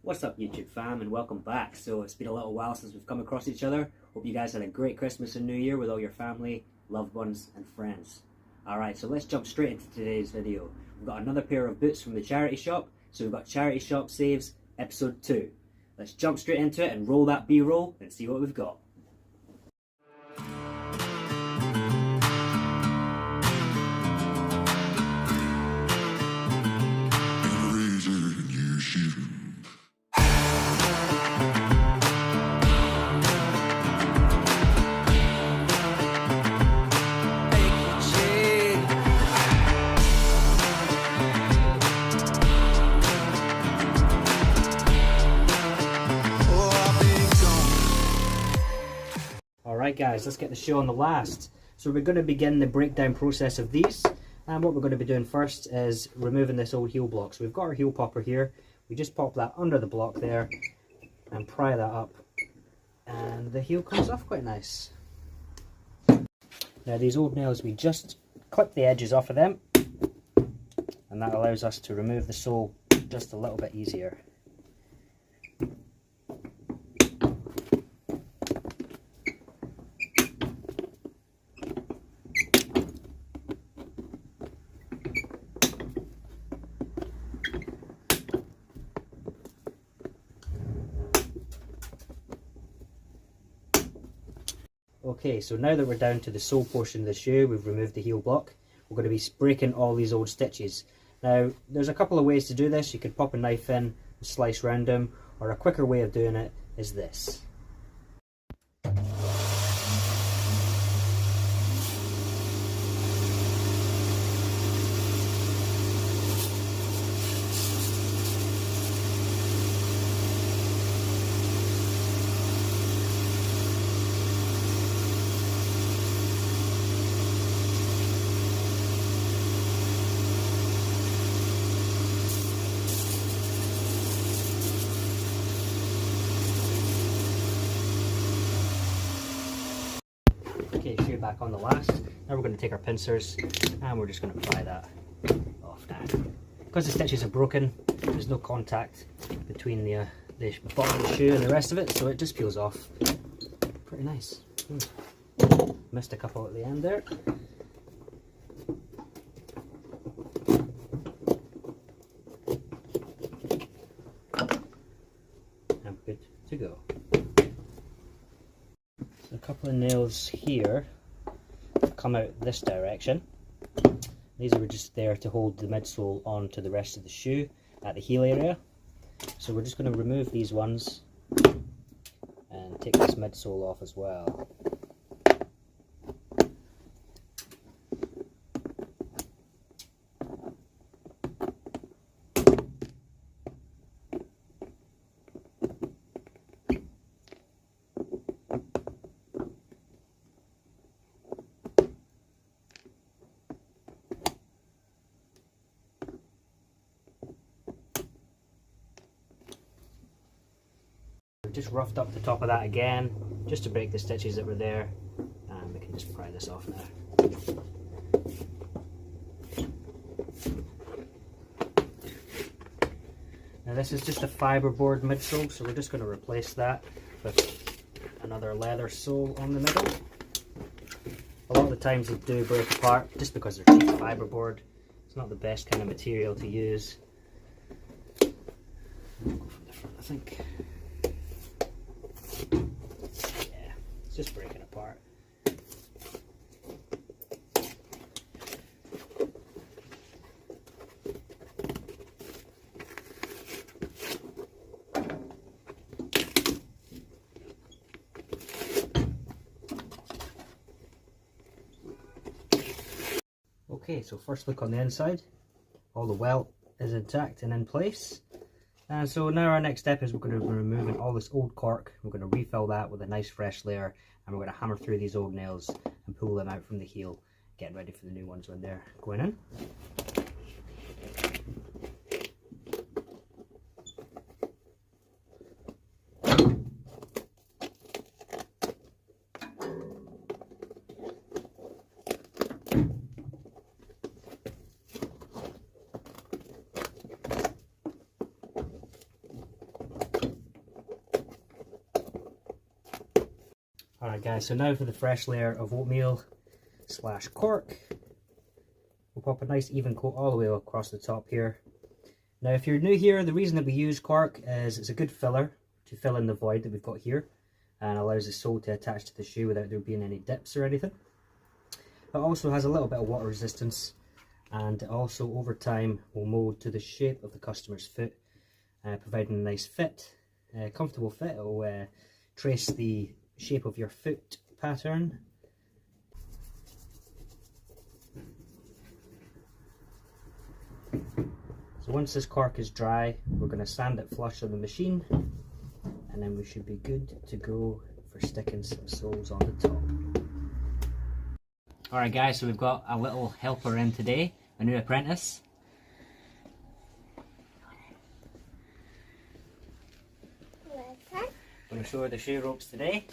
What's up YouTube fam, and welcome back. So it's been a little while since we've come across each other. Hope you guys had a great Christmas and New Year with all your family, loved ones and friends. Alright, so let's jump straight into today's video. We've got another pair of boots from the charity shop. So we've got Charity Shop Saves Episode 2. Let's jump straight into it and roll that B-roll and see what we've got. Alright guys, let's get the show on the last. So we're going to begin the breakdown process of these, and what we're going to be doing first is removing this old heel block. So we've got our heel popper here, we just pop that under the block there and pry that up, and the heel comes off quite nice. Now these old nails, we just clip the edges off of them, and that allows us to remove the sole just a little bit easier. Okay, so now that we're down to the sole portion of the shoe, we've removed the heel block, we're going to be breaking all these old stitches. Now, there's a couple of ways to do this. You could pop a knife in and slice round them, or a quicker way of doing it is this. Okay, shoe back on the last. Now we're going to take our pincers and we're just going to pry that off now. Because the stitches are broken, there's no contact between the bottom of the shoe and the rest of it, so it just peels off. Pretty nice. Missed a couple at the end there. I'm good to go. A couple of nails here come out this direction. These are just there to hold the midsole onto the rest of the shoe at the heel area. So we're just going to remove these ones and take this midsole off as well. Just roughed up the top of that again, just to break the stitches that were there, and we can just pry this off now. Now this is just a fiberboard midsole, so we're just going to replace that with another leather sole on the middle. A lot of the times they do break apart just because they're cheap fiberboard. It's not the best kind of material to use. I'll go from the front, I think. It's just breaking apart. Okay, so first look on the inside. All the welt is intact and in place. And so now our next step is we're going to be removing all this old cork. We're going to refill that with a nice fresh layer, and we're going to hammer through these old nails and pull them out from the heel, getting ready for the new ones when they're going in. Alright guys, so now for the fresh layer of oatmeal slash cork. We'll pop a nice even coat all the way across the top here. Now if you're new here, the reason that we use cork is it's a good filler to fill in the void that we've got here and allows the sole to attach to the shoe without there being any dips or anything. It also has a little bit of water resistance, and it also over time will mould to the shape of the customer's foot, providing a nice fit, comfortable fit. It will trace the shape of your foot pattern. So once this cork is dry, we're going to sand it flush on the machine, and then we should be good to go for sticking some soles on the top. Alright guys, so we've got a little helper in today, a new apprentice. I'm going to show her the shoe ropes today.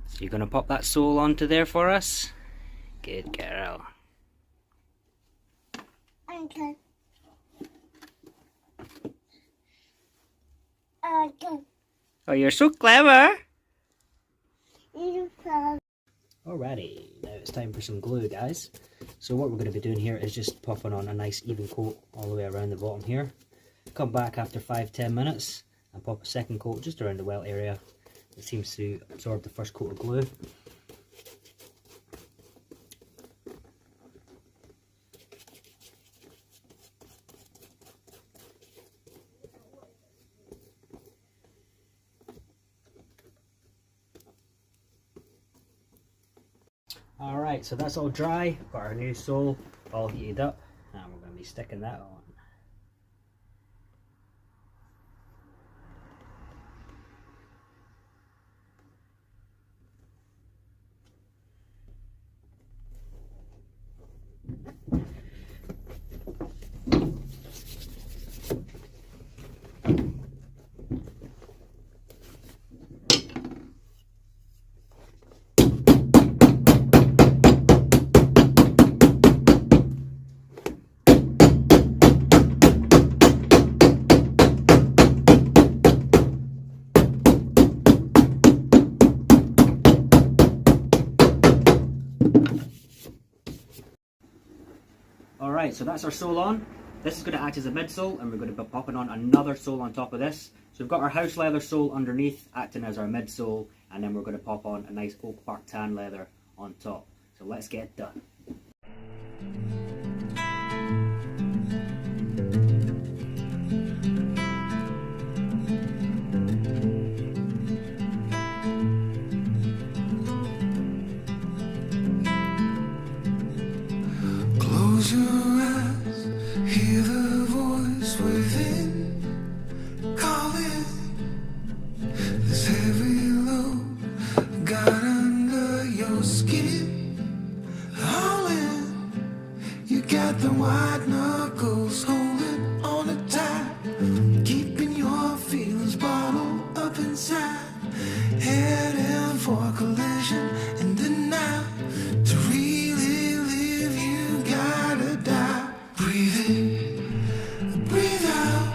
So you're going to pop that sole onto there for us? Good girl. Okay. Oh, you're so clever! Okay. Alrighty, now it's time for some glue, guys. So what we're going to be doing here is just popping on a nice even coat all the way around the bottom here. Come back after 5-10 minutes and pop a second coat just around the welt area. It seems to absorb the first coat of glue. Alright, so that's all dry. Got our new sole all heated up, and we're going to be sticking that on. Alright, so that's our sole on. This is going to act as a midsole, and we're going to be popping on another sole on top of this. So we've got our house leather sole underneath, acting as our midsole, and then we're going to pop on a nice oak bark tan leather on top. So let's get done. Close your eyes, hear the voice within calling. This heavy load got under your skin, all in. You got the white knuckles holding on it tight, keeping your feelings bottled up inside, heading for a collision in the night. To really live, you gotta die. Breathe in, breathe out.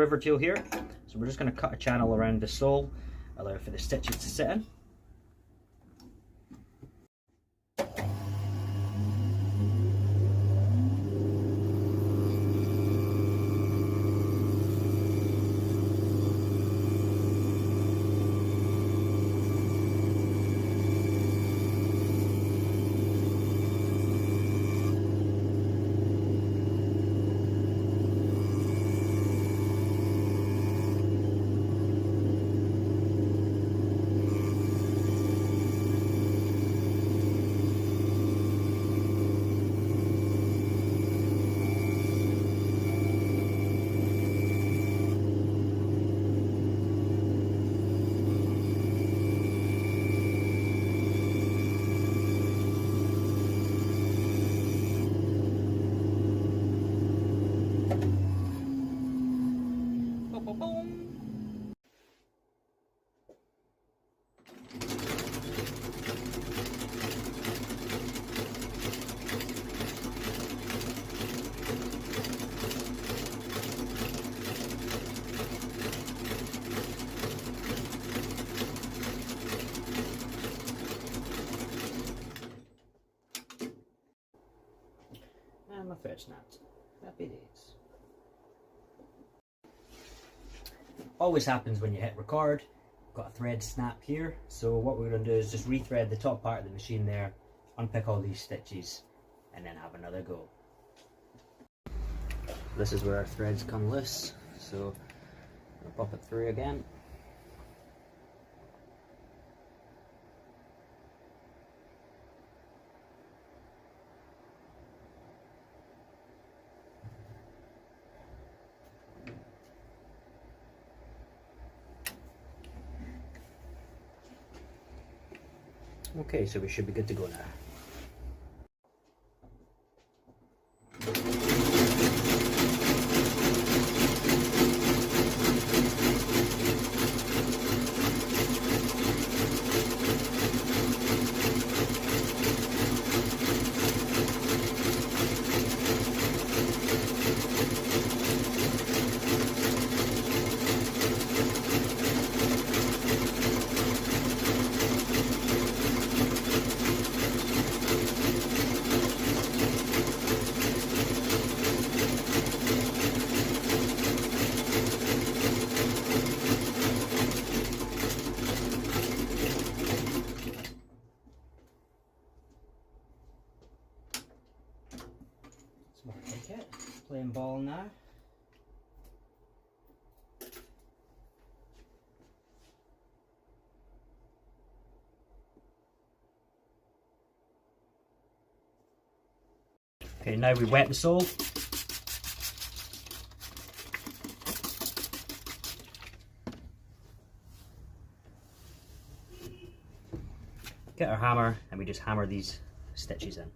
groover tool here. So we're just going to cut a channel around the sole, allow for the stitches to sit in. And my thread snapped. Happy days. Always happens when you hit record. Got a thread snap here. So what we're going to do is just rethread the top part of the machine there, unpick all these stitches, and then have another go. This is where our threads come loose. So I'll pop it through again. Okay, so we should be good to go now. Playing ball now. Okay, now we wet the sole. Get our hammer and we just hammer these stitches in.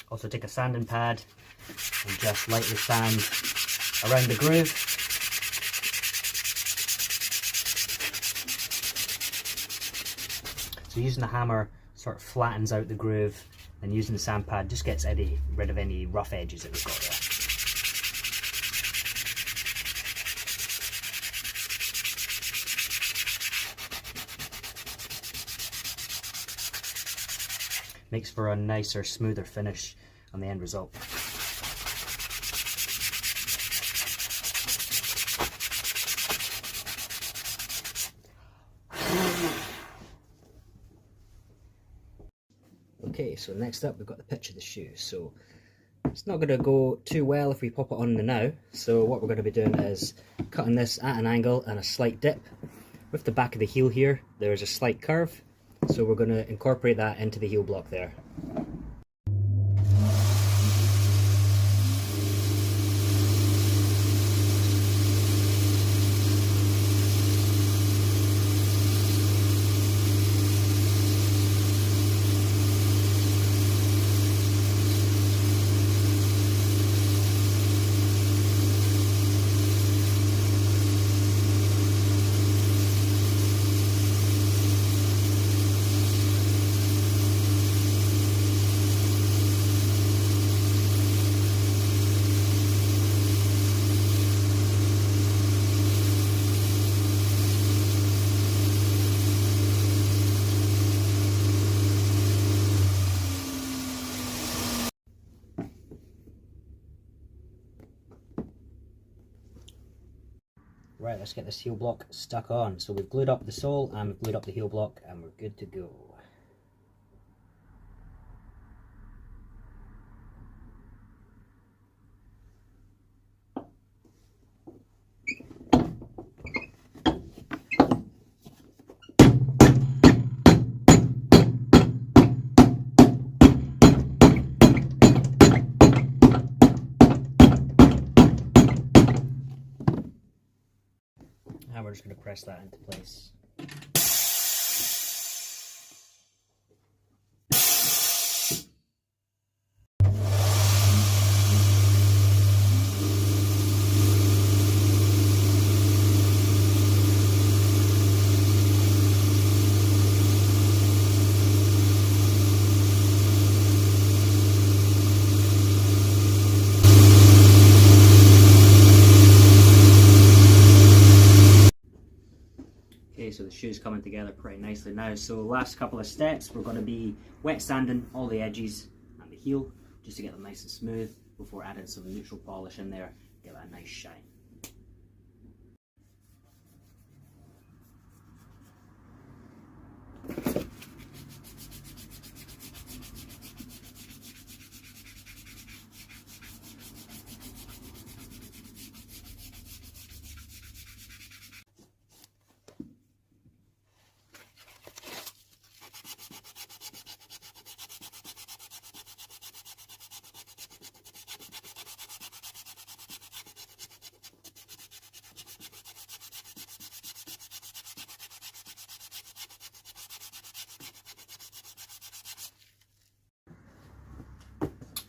Also take a sanding pad and just lightly sand around the groove. So using the hammer sort of flattens out the groove, and using the sand pad just gets rid of any rough edges that we've got there. Makes for a nicer, smoother finish on the end result. Okay, so next up we've got the pitch of the shoe. So it's not going to go too well if we pop it on the now. So what we're going to be doing is cutting this at an angle and a slight dip. With the back of the heel here, there's a slight curve. So we're going to incorporate that into the heel block there. Right, let's get this heel block stuck on. So we've glued up the sole and we've glued up the heel block and we're good to go. And we're just going to press that into place. Okay, so the shoe's coming together pretty nicely now. So last couple of steps, we're going to be wet sanding all the edges and the heel just to get them nice and smooth before adding some neutral polish in there, get that nice shine.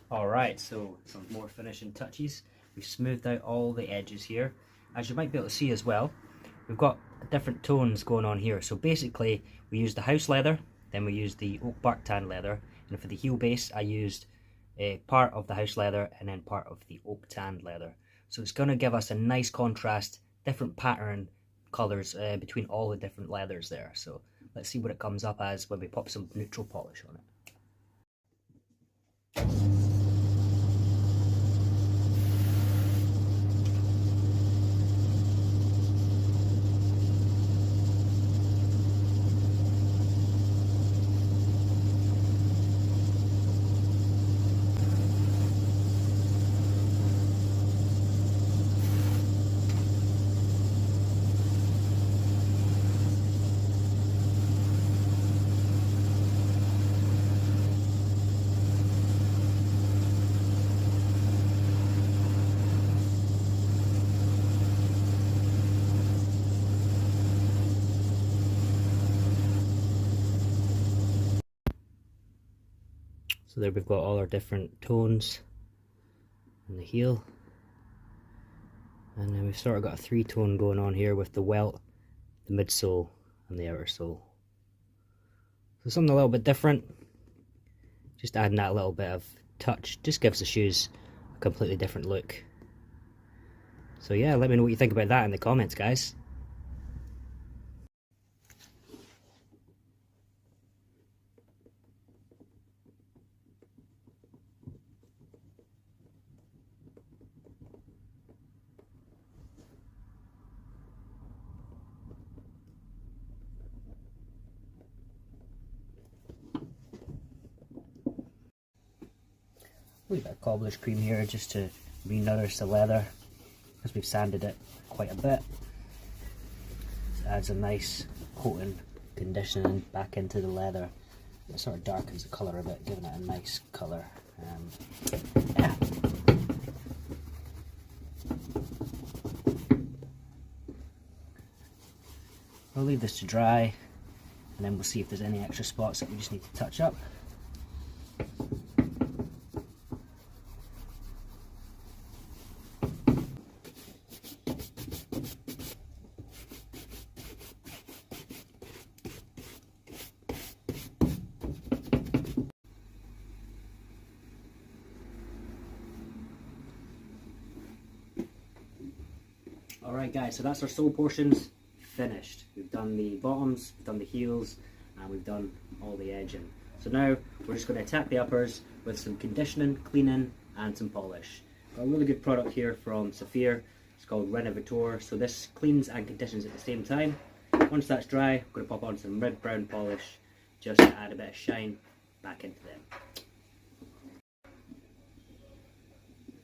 Alright, so some more finishing touches. We've smoothed out all the edges here. As you might be able to see as well, we've got different tones going on here. So basically, we used the house leather, then we used the oak bark tan leather, and for the heel base, I used part of the house leather and then part of the oak tan leather. So it's going to give us a nice contrast, different pattern colours between all the different leathers there. So let's see what it comes up as when we pop some neutral polish on it. So there we've got all our different tones in the heel. And then we've sort of got a three-tone going on here with the welt, the midsole, and the outer sole. So something a little bit different. Just adding that little bit of touch just gives the shoes a completely different look. So yeah, let me know what you think about that in the comments, guys. A wee bit of cobbler's cream here just to re-nourish the leather because we've sanded it quite a bit. It adds a nice coating, conditioning back into the leather. It sort of darkens the colour a bit, giving it a nice colour. Yeah. We'll leave this to dry and then we'll see if there's any extra spots that we just need to touch up. Alright guys, so that's our sole portions finished. We've done the bottoms, we've done the heels, and we've done all the edging. So now we're just going to attack the uppers with some conditioning, cleaning, and some polish. Got a really good product here from Saphir. It's called Renovator. So this cleans and conditions at the same time. Once that's dry, I'm going to pop on some red brown polish just to add a bit of shine back into them.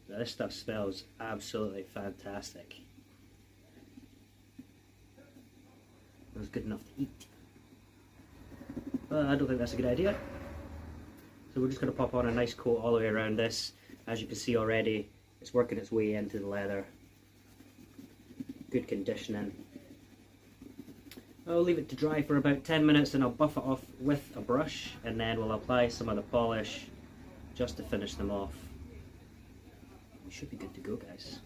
Now this stuff smells absolutely fantastic. It was good enough to eat. But I don't think that's a good idea. So we're just going to pop on a nice coat all the way around this. As you can see already, it's working its way into the leather. Good conditioning. I'll leave it to dry for about 10 minutes and I'll buff it off with a brush, and then we'll apply some of the polish just to finish them off. We should be good to go, guys.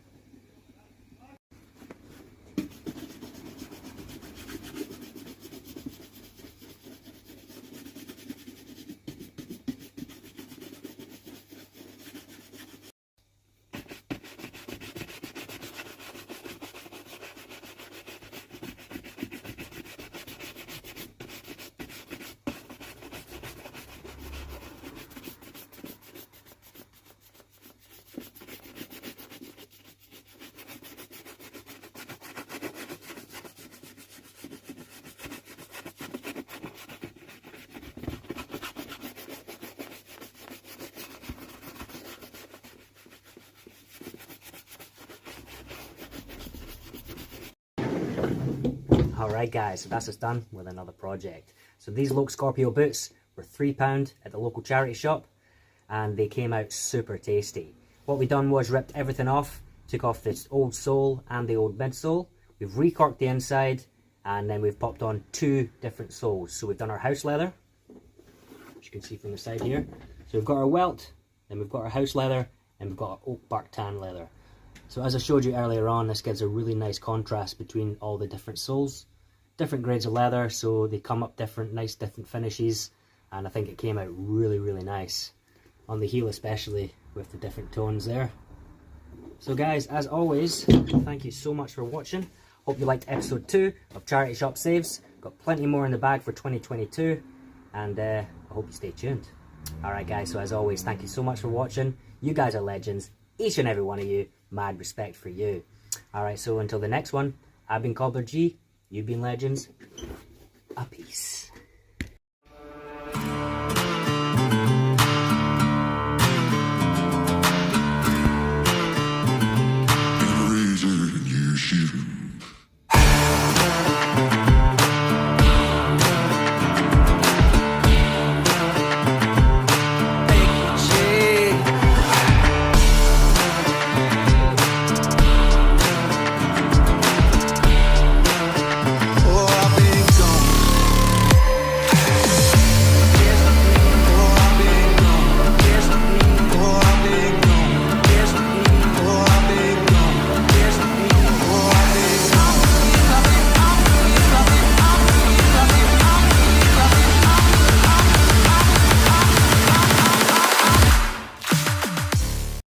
Alright guys, so that's us done with another project. So these Loake Scorpio boots were £3 at the local charity shop and they came out super tasty. What we done was ripped everything off, took off this old sole and the old midsole. We've recorked the inside and then we've popped on 2 different soles. So we've done our house leather, as you can see from the side here. So we've got our welt, then we've got our house leather, and we've got our oak bark tan leather. So as I showed you earlier on, this gives a really nice contrast between all the different soles. Different grades of leather, so they come up different, nice different finishes, and I think it came out really, really nice. On the heel especially, with the different tones there. So guys, as always, thank you so much for watching. Hope you liked episode 2 of Charity Shop Saves. Got plenty more in the bag for 2022, and I hope you stay tuned. Alright guys, so as always, thank you so much for watching. You guys are legends, each and every one of you. Mad respect for you. Alright, so until the next one, I've been Cobbler G, you've been legends. A peace.